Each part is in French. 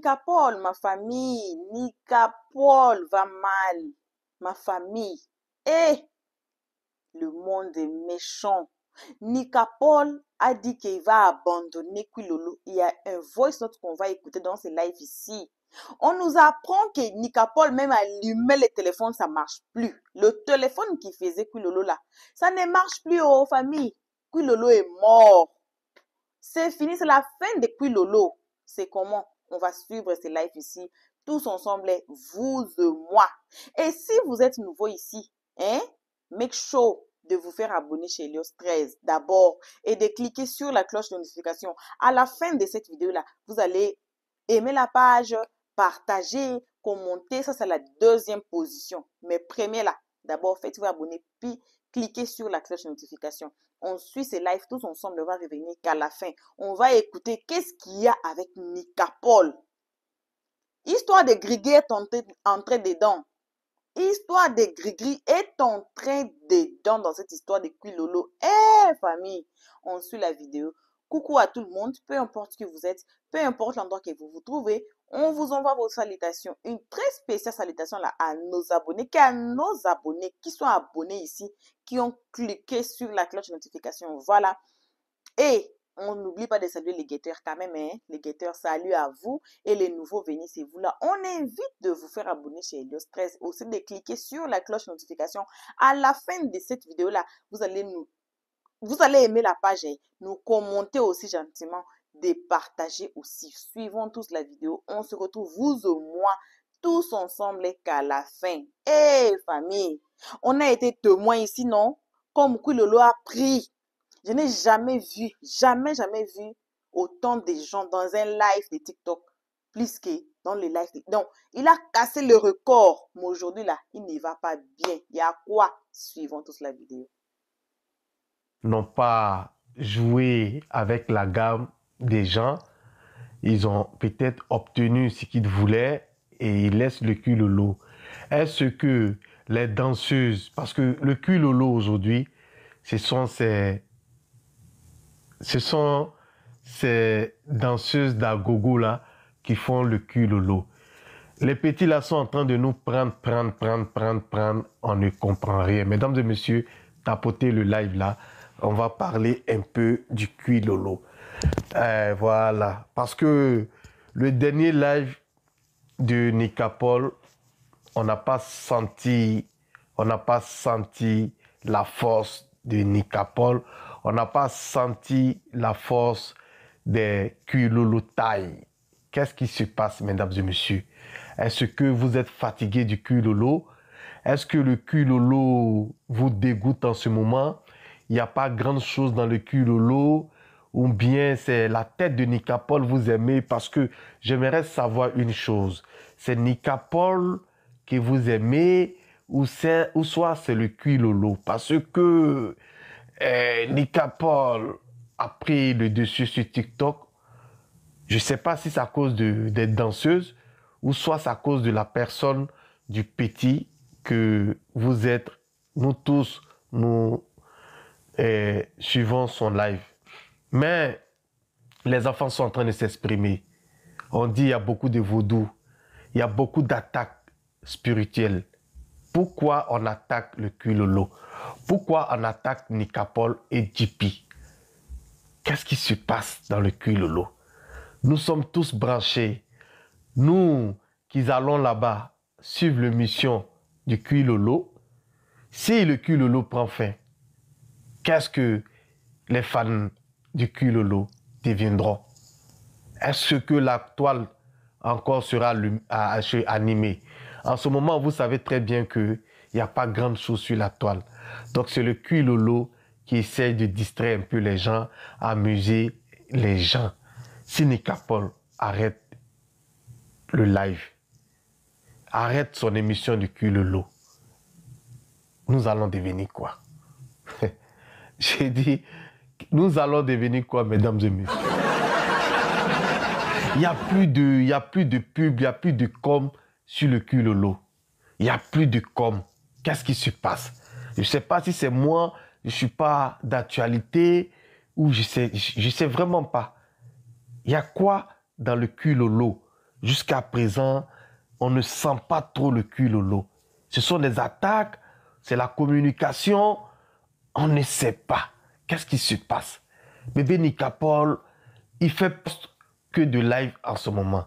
Nika Paul, ma famille, Nika Paul va mal, ma famille. Et le monde est méchant. Nika Paul a dit qu'il va abandonner Quilolo. Il y a un voice note qu'on va écouter dans ce live ici. On nous apprend que Nika Paul même allumait le téléphone, ça marche plus. Le téléphone qui faisait Quilolo là, ça ne marche plus aux familles. Quilolo est mort. C'est fini, c'est la fin de Quilolo. C'est comment on va suivre ce live ici, tous ensemble, vous et moi. Et si vous êtes nouveau ici, make sure de vous faire abonner chez Helios 13 d'abord et de cliquer sur la cloche de notification. À la fin de cette vidéo-là, vous allez aimer la page, partager, commenter. Ça, c'est la deuxième position. Mais premier là, d'abord, faites-vous abonner, puis cliquez sur la cloche de notification. On suit ces lives tous ensemble. On va revenir qu'à la fin. On va écouter qu'est-ce qu'il y a avec Nika Paul. Histoire de Grigri est entrée dedans. Histoire de Grigri est entrée dedans dans cette histoire de Quilolo. Famille, on suit la vidéo. Coucou à tout le monde, peu importe qui vous êtes, peu importe l'endroit que vous vous trouvez, on vous envoie vos salutations. Une très spéciale salutation là à nos abonnés, qui sont abonnés ici, qui ont cliqué sur la cloche de notification. Voilà. Et on n'oublie pas de saluer les guetteurs quand même. Les guetteurs, salut à vous. Et les nouveaux venus, c'est vous là. On invite de vous faire abonner chez Helios 13. Aussi de cliquer sur la cloche de notification. À la fin de cette vidéo-là, vous allez aimer la page. Nous commenter aussi gentiment. De partager aussi. Suivons tous la vidéo. On se retrouve, vous et moi, tous ensemble qu'à la fin. Famille, on a été témoins ici, non? Comme Quilolo a pris. Je n'ai jamais vu autant de gens dans un live de TikTok, plus que dans les lives. Donc, il a cassé le record, mais aujourd'hui, là, il ne va pas bien. Il y a quoi? Suivons tous la vidéo. N'ont pas joué avec la gamme des gens. Ils ont peut-être obtenu ce qu'ils voulaient et ils laissent le Quilolo. Est-ce que les danseuses, parce que le Quilolo aujourd'hui, ce sont ces danseuses d'agogo là qui font le Quilolo. Les petits là sont en train de nous prendre. On ne comprend rien. Mesdames et messieurs, tapotez le live là. On va parler un peu du Quilolo. Voilà. Parce que le dernier live de Nika Paul, on n'a pas senti la force de Nika Paul. On n'a pas senti la force des Quilolo taille. Qu'est-ce qui se passe, mesdames et messieurs? Est-ce que vous êtes fatigué du Quilolo? Est-ce que le Quilolo vous dégoûte en ce moment? Il n'y a pas grand chose dans le Quilolo? Ou bien c'est la tête de Nika Paul vous aimez? Parce que j'aimerais savoir une chose. C'est Nika Paul que vous aimez ou soit c'est le Quilolo? Parce que Nika Paul a pris le dessus sur TikTok. Je ne sais pas si c'est à cause des danseuses ou soit c'est à cause de la personne du petit que vous êtes. Nous tous, nous suivons son live. Mais les enfants sont en train de s'exprimer. On dit qu'il y a beaucoup de vaudou. Il y a beaucoup d'attaques spirituelles. Pourquoi on attaque le Quilolo? Pourquoi on attaque Nika Paul et JP? Qu'est-ce qui se passe dans le Quilolo? Nous sommes tous branchés. Nous qui allons là-bas suivre la mission du Quilolo. Si le Quilolo prend fin, qu'est-ce que les fans du Quilolo deviendront? Est-ce que la toile encore sera animée? En ce moment, vous savez très bien qu'il n'y a pas grande chose sur la toile. Donc, c'est le Quilolo qui essaye de distraire un peu les gens, amuser les gens. Si Nika Paul arrête le live, arrête son émission du Quilolo, nous allons devenir quoi? J'ai dit, nous allons devenir quoi, mesdames et messieurs? Il n'y a plus de pub, il n'y a plus de com sur le Quilolo. Il n'y a plus de com. Qu'est-ce qui se passe? Je ne sais pas si c'est moi, je ne suis pas d'actualité, ou je sais vraiment pas. Il y a quoi dans le Quilolo? jusqu'à présent, on ne sent pas trop le cul lolo. Ce sont des attaques, c'est la communication, on ne sait pas. Qu'est-ce qui se passe? Bébé Nika Paul, il fait que de live en ce moment.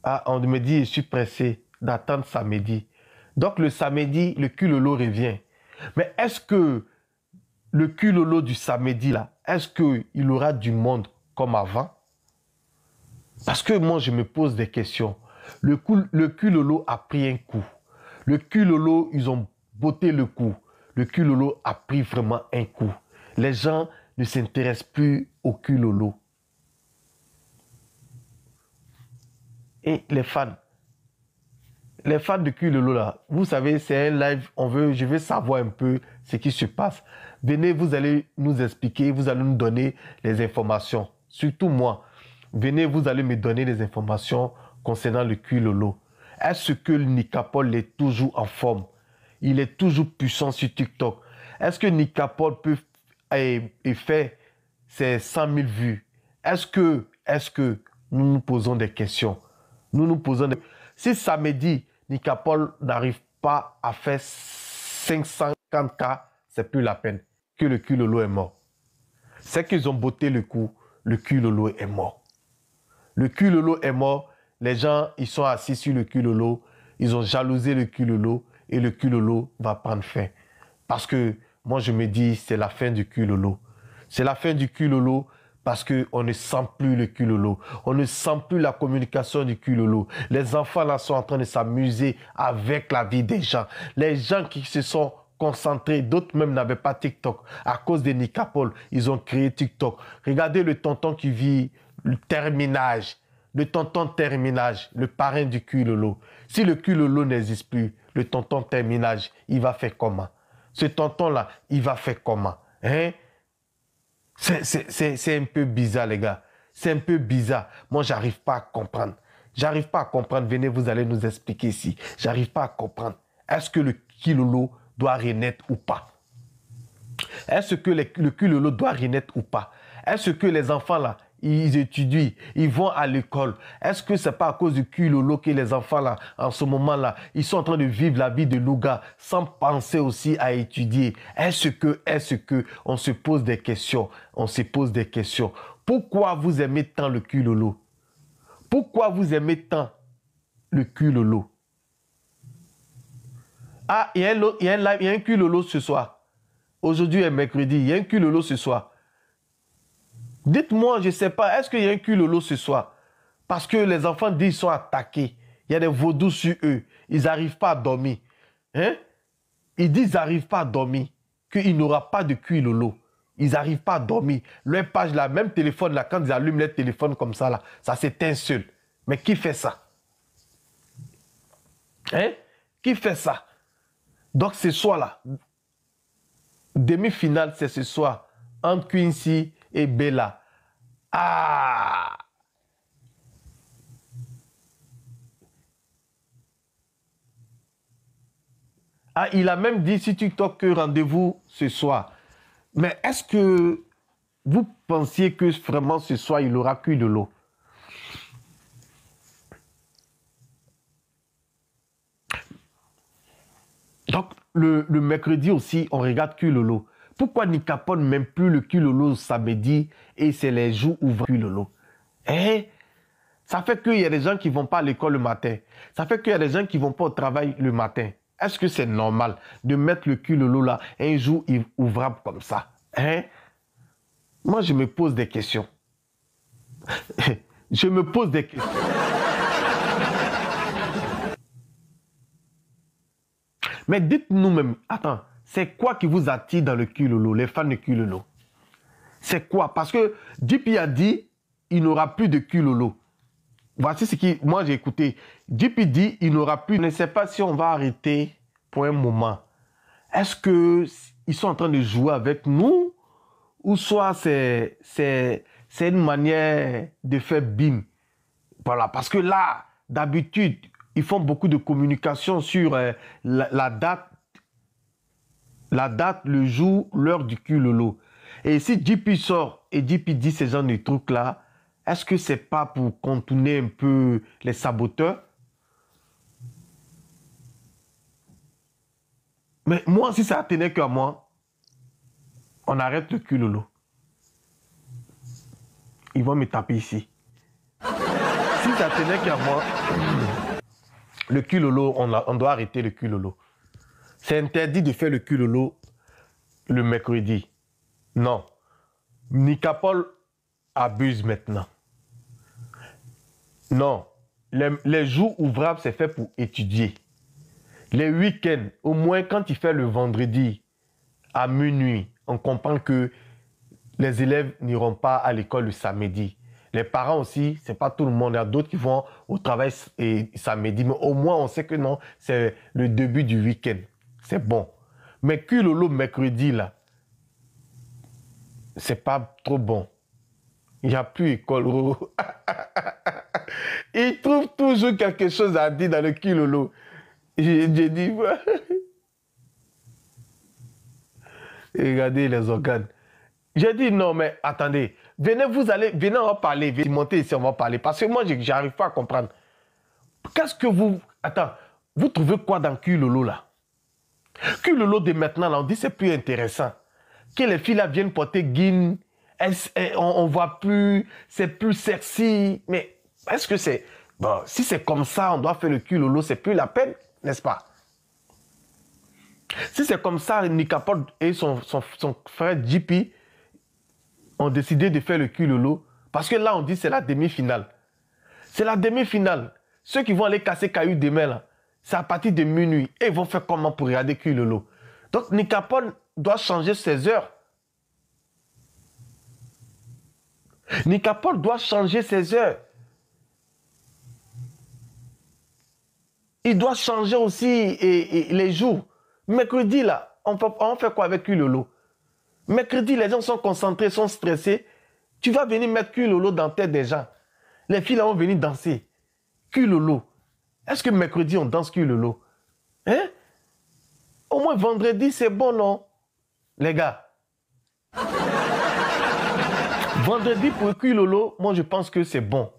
Ah, on me dit, je suis pressé d'attendre samedi. Donc le samedi, le cul lolo revient. Mais est-ce que le cul lolo du samedi, là, est-ce qu'il aura du monde comme avant? Parce que moi, je me pose des questions. Le cul lolo a pris un coup. Le cul lolo, ils ont botté le coup. Le cul lolo a pris vraiment un coup. Les gens ne s'intéressent plus au cul lolo. Et les fans de cul lolo là, vous savez, c'est un live, je veux savoir un peu ce qui se passe. Venez, vous allez nous expliquer, vous allez nous donner les informations. Surtout moi. Venez, vous allez me donner les informations concernant le cul lolo. Est-ce que le Nika Paul est toujours en forme? Il est toujours puissant sur TikTok. Est-ce que Nika Paul peut faire ses 100 000 vues? Est-ce que nous nous posons des questions? Nous nous posons des... Si samedi, Nika Paul n'arrive pas à faire 550K, c'est plus la peine que le cul lolo est mort. C'est qu'ils ont botté le coup, le cul lolo est mort. Le cul lolo est mort, les gens, ils sont assis sur le cul lolo, ils ont jalousé le cul lolo et le cul lolo va prendre fin. Parce que moi, je me dis, c'est la fin du cul lolo. C'est la fin du cul lolo parce qu'on ne sent plus le cul lolo. On ne sent plus la communication du cul lolo. Les enfants là sont en train de s'amuser avec la vie des gens. Les gens qui se sont concentrés, d'autres même n'avaient pas TikTok. À cause de Nika Paul, ils ont créé TikTok. Regardez le tonton qui vit le terminage. Le tonton terminage, le parrain du cul lolo. Si le cul lolo n'existe plus, le tonton terminage, il va faire comment? Ce tonton-là, il va faire comment? Hein? C'est un peu bizarre, les gars. C'est un peu bizarre. Moi, j'arrive pas à comprendre. J'arrive pas à comprendre. Venez, vous allez nous expliquer ici. J'arrive pas à comprendre. Est-ce que le Kilolo doit renaître ou pas? Est-ce que le Kilolo doit renaître ou pas? Est-ce que les enfants là, ils étudient, ils vont à l'école? Est-ce que c'est pas à cause du Kilolo que les enfants là, en ce moment là, ils sont en train de vivre la vie de Louga sans penser aussi à étudier? Est-ce que, on se pose des questions, on se pose des questions. Pourquoi vous aimez tant le Kilolo? Pourquoi vous aimez tant le Kilolo? Ah, il y a un Kilolo ce soir. Aujourd'hui est mercredi, il y a un Kilolo ce soir. Dites-moi, je ne sais pas, est-ce qu'il y a un cul lolo ce soir? Parce que les enfants disent qu'ils sont attaqués. Il y a des vaudous sur eux. Ils n'arrivent pas à dormir. Hein? Ils disent qu'ils n'arrivent pas à dormir. Qu'il n'y aura pas de cul lolo. Ils n'arrivent pas à dormir. Leur page là, même téléphone là, quand ils allument leur téléphone comme ça là, ça s'éteint seul. Mais qui fait ça? Hein? Qui fait ça? Donc ce soir là, demi-finale, c'est ce soir, entre Quincy et Bella. Ah! Ah, il a même dit sur TikTok que rendez-vous ce soir. Mais est-ce que vous pensiez que vraiment ce soir, il aura cul de l'eau? Donc, le mercredi aussi, on regarde cul lolo. Pourquoi Nika Paul même plus le cul lolo samedi et c'est les jours ouvrés cul lolo? Eh? Ça fait qu'il y a des gens qui ne vont pas à l'école le matin. Ça fait qu'il y a des gens qui ne vont pas au travail le matin. Est-ce que c'est normal de mettre le cul lolo là un jour ouvrable comme ça? Hein? Moi, je me pose des questions. Je me pose des questions. Mais dites-nous même, attends, c'est quoi qui vous attire dans le cul lolo, les fans de cul lolo? C'est quoi? Parce que JP a dit, il n'aura plus de cul lolo. Voici ce que moi j'ai écouté. JP dit, il n'aura plus. Je ne sais pas si on va arrêter pour un moment. Est-ce qu'ils sont en train de jouer avec nous? Ou soit c'est une manière de faire bim? Voilà, parce que là, d'habitude, ils font beaucoup de communication sur la date, le jour, l'heure du cul lolo. Et si JP sort et JP dit ces genre de trucs-là, Est-ce que c'est pas pour contourner un peu les saboteurs? Mais moi, si ça tenait qu'à moi, on arrête le culolo. Ils vont me taper ici. Si ça tenait qu'à moi, le culolo, on doit arrêter le culolo. C'est interdit de faire le culolo le mercredi. Non. Nicapol abuse maintenant. Non. Les jours ouvrables, c'est fait pour étudier. Les week-ends, au moins quand il fait le vendredi à minuit, on comprend que les élèves n'iront pas à l'école le samedi. Les parents aussi, c'est pas tout le monde. Il y a d'autres qui vont au travail et samedi, mais au moins on sait que non, c'est le début du week-end. C'est bon. Mais culolo mercredi, là, c'est pas trop bon. Il n'y a plus école. Il trouve toujours quelque chose à dire dans le culolo. J'ai dit, regardez les organes. J'ai dit non, mais attendez, venez, venez, on va parler, venez monter ici, on va parler. Parce que moi, j'arrive pas à comprendre. Qu'est-ce que vous... Attends, vous trouvez quoi dans culolo là? Culolo de maintenant, là, on dit c'est plus intéressant. Que les filles là viennent porter guine, on voit plus, c'est plus sexy. Mais est-ce que c'est... Bon, si c'est comme ça, on doit faire le culolo, c'est plus la peine, n'est-ce pas? Si c'est comme ça, Nicapol et son frère JP ont décidé de faire le culolo, parce que là, on dit c'est la demi-finale. C'est la demi-finale. Ceux qui vont aller casser caillou demain, là, c'est à partir de minuit. Et ils vont faire comment pour regarder culolo? Donc, Nicapol doit changer ses heures. Nicapol doit changer ses heures. Il doit changer aussi les jours. Mercredi, là, on fait quoi avec culolo? Mercredi, les gens sont concentrés, sont stressés. Tu vas venir mettre culolo dans la tête des gens. Les filles là vont venir danser. Culolo. Est-ce que mercredi, on danse culolo? Hein? Au moins vendredi, c'est bon, non? Les gars. Vendredi pour culolo, moi, je pense que c'est bon.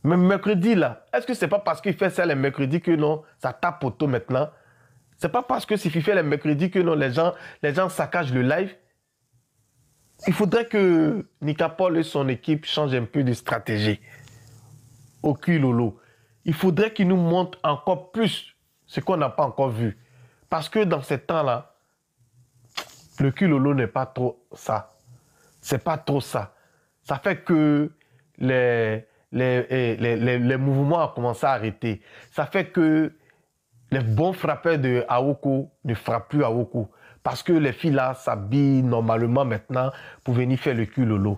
Mais mercredi, là, est-ce que c'est pas parce qu'il fait ça les mercredis que non, ça tape au taux maintenant? C'est pas parce que s'il fait les mercredis que non, les gens saccagent le live? Il faudrait que Nicapol et son équipe changent un peu de stratégie au culolo. Il faudrait qu'ils nous montrent encore plus ce qu'on n'a pas encore vu. Parce que dans ces temps-là, le culolo n'est pas trop ça. C'est pas trop ça. Ça fait que les mouvements ont commencé à arrêter. Ça fait que les bons frappeurs de Aoko ne frappent plus Aoko. Parce que les filles là s'habillent normalement maintenant pour venir faire le culolo.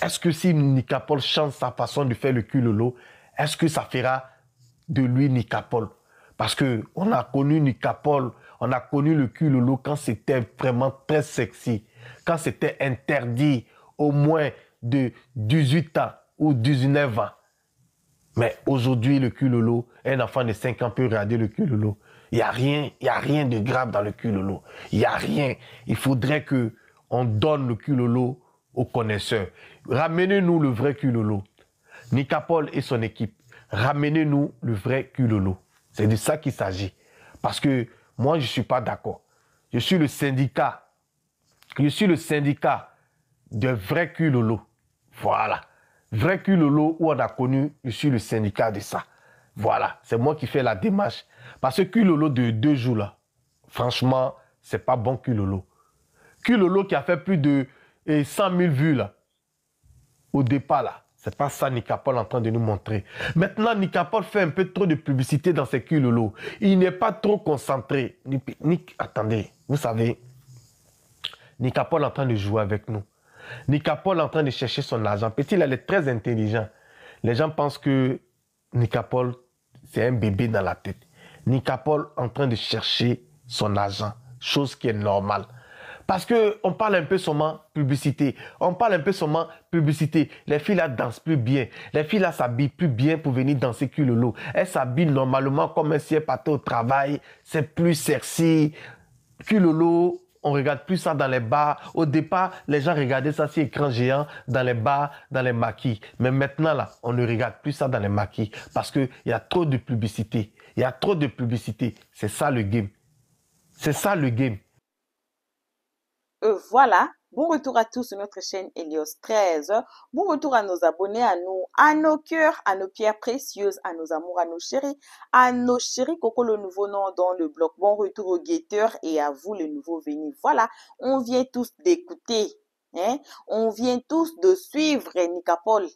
Est-ce que si Nicapol change sa façon de faire le culolo, est-ce que ça fera de lui Nicapol? Parce qu'on a connu Nicapol, on a connu le culolo quand c'était vraiment très sexy, quand c'était interdit au moins de 18 ans ou 19 ans. Mais aujourd'hui, le culolo, un enfant de 5 ans peut regarder le culolo. Il n'y a rien de grave dans le culolo. Il n'y a rien. Il faudrait qu'on donne le culolo aux connaisseurs. Ramenez-nous le vrai culolo. Nicapol et son équipe, ramenez-nous le vrai culolo. C'est de ça qu'il s'agit. Parce que moi, je ne suis pas d'accord. Je suis le syndicat. Je suis le syndicat de vrai culolo. Voilà. Vrai culolo où on a connu, je suis le syndicat de ça. Voilà. C'est moi qui fais la démarche. Parce que culolo de 2 jours là, franchement, c'est pas bon culolo. Culolo qui a fait plus de 100 000 vues là, au départ là. C'est pas ça Nicapol est en train de nous montrer. Maintenant, Nicapol fait un peu trop de publicité dans ses culolos. Il n'est pas trop concentré. Attendez, vous savez, Nicapol est en train de jouer avec nous. Nicapol est en train de chercher son argent. Petit, il est très intelligent. Les gens pensent que Nicapol, c'est un bébé dans la tête. Nicapol est en train de chercher son argent, chose qui est normale. Parce qu'on parle un peu seulement publicité. On parle un peu seulement publicité. Les filles là dansent plus bien. Les filles là s'habillent plus bien pour venir danser culolo. Elles s'habillent normalement comme si elles partaient au travail. C'est plus sexy. Culolo, On regarde plus ça dans les bars. Au départ, les gens regardaient ça sur écran géant dans les bars, dans les maquis. Mais maintenant, là, on ne regarde plus ça dans les maquis parce qu'il y a trop de publicité. Il y a trop de publicité. C'est ça le game. C'est ça le game. Voilà. Bon retour à tous sur notre chaîne Helios 13. Bon retour à nos abonnés, à nos cœurs, à nos pierres précieuses, à nos amours, à nos chéris Coco, le nouveau nom dans le blog. Bon retour aux guetteurs et à vous, les nouveaux venus. Voilà, on vient tous d'écouter, hein? On vient tous de suivre Nicapol.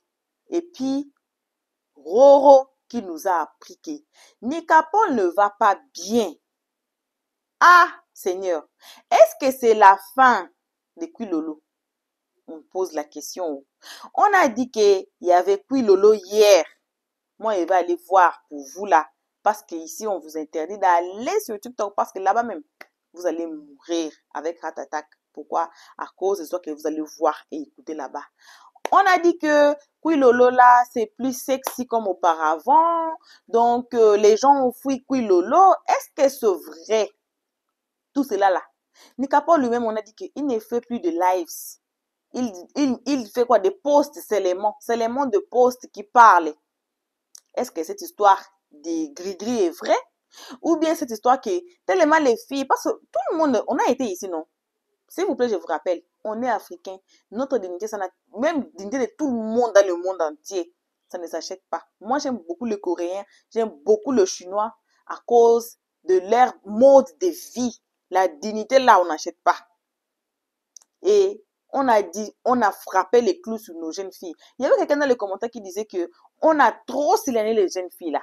Et puis, Roro qui nous a appris que Nicapol ne va pas bien. Ah, Seigneur, est-ce que c'est la fin de Quilolo? On pose la question. On a dit qu'il y avait Quilolo hier. Moi, je vais aller voir pour vous là. Parce qu'ici, on vous interdit d'aller sur TikTok. Parce que là-bas même, vous allez mourir avec Heart Attack. Pourquoi? À cause de ce que vous allez voir et écouter là-bas. On a dit que Quilolo là, c'est plus sexy comme auparavant. Donc, les gens ont fui Quilolo. Est-ce que c'est vrai? Tout cela là. Nicapol lui-même, on a dit qu'il ne fait plus de lives. Il fait quoi? Des posts seulement. C'est les mondes de posts qui parlent. Est-ce que cette histoire de gris-gris est vraie? Ou bien cette histoire que tellement les filles, parce que tout le monde, on a été ici, non? S'il vous plaît, je vous rappelle, on est africain. Notre dignité, ça n'a, même dignité de tout le monde dans le monde entier, ça ne s'achète pas. Moi, j'aime beaucoup le coréen, j'aime beaucoup le chinois à cause de leur mode de vie. La dignité, là, on n'achète pas. Et on a dit, on a frappé les clous sur nos jeunes filles. Il y avait quelqu'un dans les commentaires qui disait que on a trop signalé les jeunes filles là.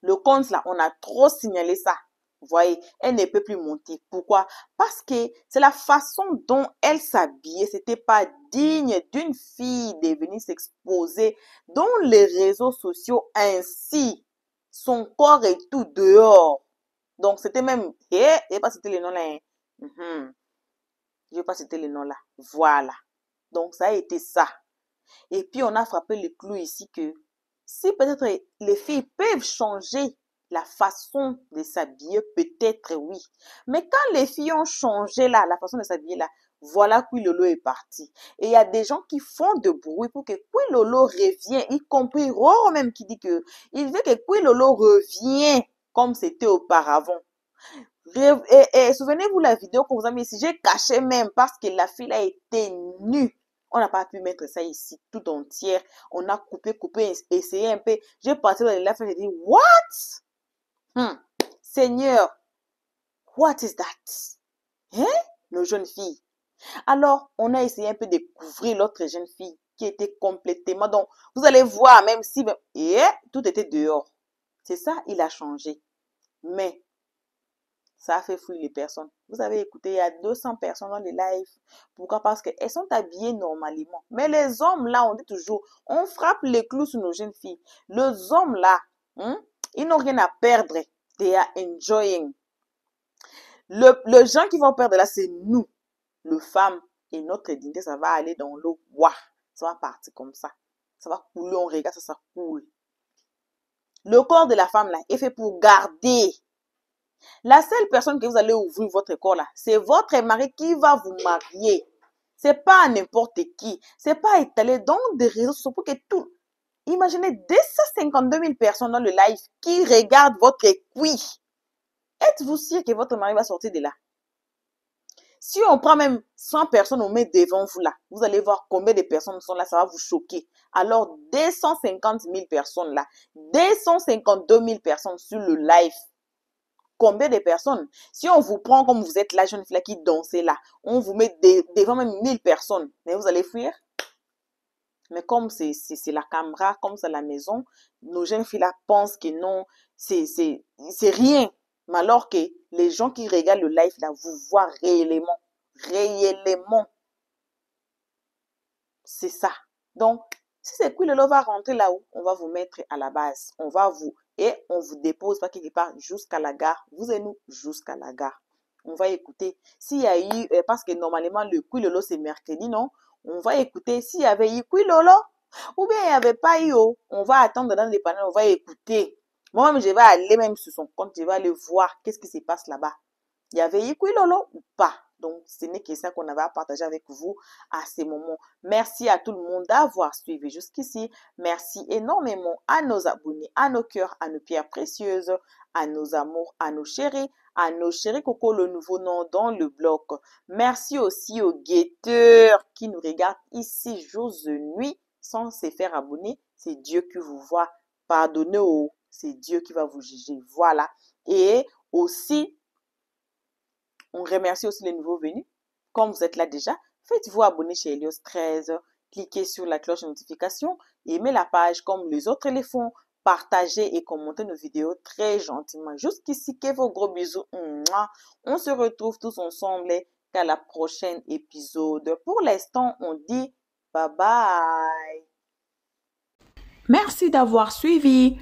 Le compte là, on a trop signalé ça. Vous voyez, elle ne peut plus monter. Pourquoi? Parce que c'est la façon dont elle s'habillait. C'était pas digne d'une fille de venir s'exposer dans les réseaux sociaux ainsi. Son corps et tout dehors. Donc c'était même, et pas citer les noms là. Je vais pas citer les noms là. Voilà. Donc ça a été ça. Et puis on a frappé le clou ici que si peut-être les filles peuvent changer la façon de s'habiller, peut-être oui. Mais quand les filles ont changé là, la façon de s'habiller là, voilà Quilolo est parti. Et il y a des gens qui font de bruit pour que Quilolo revienne, y compris Roro même qui dit que il veut que Quilolo revienne comme c'était auparavant. Et souvenez-vous la vidéo qu'on vous a mis ici, j'ai caché même parce que la fille a été nue. On n'a pas pu mettre ça ici tout entière. On a coupé, essayé un peu. J'ai parti dans les lives et j'ai dit, what? Seigneur, what is that? Hein? Nos jeunes filles. Alors, on a essayé un peu de couvrir l'autre jeune fille qui était complètement... Donc, vous allez voir, même si... tout était dehors. C'est ça, il a changé. Mais... ça a fait fuir les personnes. Vous avez écouté, il y a 200 personnes dans les lives. Pourquoi? Parce qu'elles sont habillées normalement. Mais les hommes, là, on dit toujours, on frappe les clous sur nos jeunes filles. Les hommes, là, ils n'ont rien à perdre. They are enjoying. Le gens qui vont perdre là, c'est nous, les femmes. Et notre dignité, ça va aller dans l'eau. Ouah, ça va partir comme ça. Ça va couler, on regarde ça, ça coule. Le corps de la femme, là, est fait pour garder. La seule personne que vous allez ouvrir votre corps là, c'est votre mari qui va vous marier. C'est pas n'importe qui. C'est pas étalé dans des réseaux sociaux pour que tout... Imaginez 252 000 personnes dans le live qui regardent votre cuit. Êtes-vous sûr que votre mari va sortir de là? Si on prend même 100 personnes, on met devant vous là, vous allez voir combien de personnes sont là, ça va vous choquer. Alors 250 000 personnes là, 252 000 personnes sur le live. Combien de personnes? Si on vous prend comme vous êtes la jeune fille qui dansait là, on vous met devant même 1000 personnes, mais vous allez fuir? Mais comme c'est la caméra, comme c'est la maison, nos jeunes filles là pensent que non, c'est rien. Mais alors que les gens qui regardent le live là, vous voient réellement. Réellement. C'est ça. Donc, si c'est Quilolo va rentrer là-haut, on va vous mettre à la base. On vous dépose pas quelque part jusqu'à la gare. Vous et nous, jusqu'à la gare. On va écouter. S'il y a eu, parce que normalement, le Quilolo, c'est mercredi, non? On va écouter s'il y avait eu Quilolo ou bien il n'y avait pas eu. On va attendre dans les panels, on va écouter. Moi-même, je vais aller même sur son compte, je vais aller voir qu'est-ce qui se passe là-bas. Il y avait eu Quilolo ou pas? Donc, ce n'est que ça qu'on avait à partager avec vous à ces moments. Merci à tout le monde d'avoir suivi jusqu'ici. Merci énormément à nos abonnés, à nos cœurs, à nos pierres précieuses, à nos amours, à nos chéris Coco, le nouveau nom dans le bloc. Merci aussi aux guetteurs qui nous regardent ici jour et nuit sans se faire abonner. C'est Dieu qui vous voit. Pardonnez-vous. C'est Dieu qui va vous juger. Voilà. Et aussi, on remercie aussi les nouveaux venus. Comme vous êtes là déjà, faites-vous abonner chez Helios 13. Cliquez sur la cloche de notification. Aimez la page comme les autres les font. Partagez et commentez nos vidéos très gentiment. Jusqu'ici, que vos gros bisous. On se retrouve tous ensemble qu'à la prochaine épisode. Pour l'instant, on dit bye bye. Merci d'avoir suivi.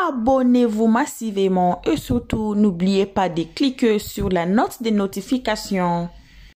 Abonnez-vous massivement et surtout, n'oubliez pas de cliquer sur la note de notification.